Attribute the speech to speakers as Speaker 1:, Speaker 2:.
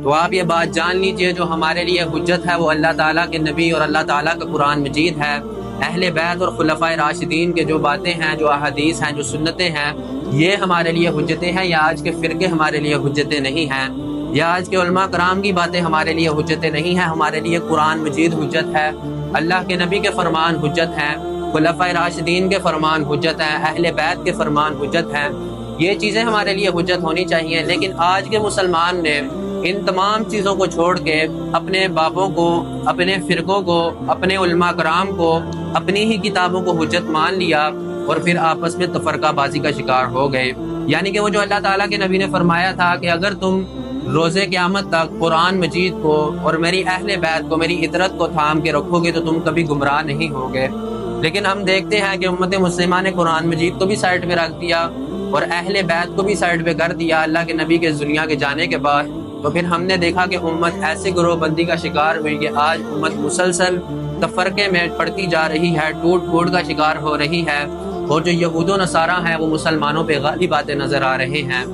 Speaker 1: تو آپ یہ بات جان لیجئے جو ہمارے لیے حجت ہے وہ اللہ تعالیٰ کے نبی اور اللہ تعالیٰ کا قرآن مجید ہے۔ اہل بیت اور خلفائے راشدین کے جو باتیں ہیں، جو احادیث ہیں، جو سنتیں ہیں، یہ ہمارے لیے حجتیں ہیں، یا آج کے فرقے ہمارے لیے حجتیں نہیں ہیں، یا آج کے علماء کرام کی باتیں ہمارے لیے حجتیں نہیں ہیں۔ ہمارے لیے قرآن مجید حجت ہے، اللہ کے نبی کے فرمان حجت ہیں، خلفائے راشدین کے فرمان حجت ہیں، اہل بیت کے فرمان حجت ہیں۔ یہ چیزیں ہمارے لیے حجت ہونی چاہیے، لیکن آج کے مسلمان نے ان تمام چیزوں کو چھوڑ کے اپنے باپوں کو، اپنے فرقوں کو، اپنے علماء کرام کو، اپنی ہی کتابوں کو حجت مان لیا اور پھر آپس میں تفرقہ بازی کا شکار ہو گئے۔ یعنی کہ وہ جو اللہ تعالیٰ کے نبی نے فرمایا تھا کہ اگر تم روز قیامت تک قرآن مجید کو اور میری اہل بیت کو، میری عطرت کو تھام کے رکھو گے تو تم کبھی گمراہ نہیں ہوگے، لیکن ہم دیکھتے ہیں کہ امت مسلمہ نے قرآن مجید کو بھی سائڈ پہ رکھ دیا اور اہل بیت کو بھی سائڈ پہ کر دیا اللہ کے نبی کے دنیا کے جانے کے بعد۔ تو پھر ہم نے دیکھا کہ امت ایسے گروہ بندی کا شکار ہوئی کہ آج امت مسلسل تفرقے میں پڑتی جا رہی ہے، ٹوٹ پھوٹ کا شکار ہو رہی ہے، اور جو یہود و نصارہ ہیں وہ مسلمانوں پہ غالب آتے نظر آ رہے ہیں۔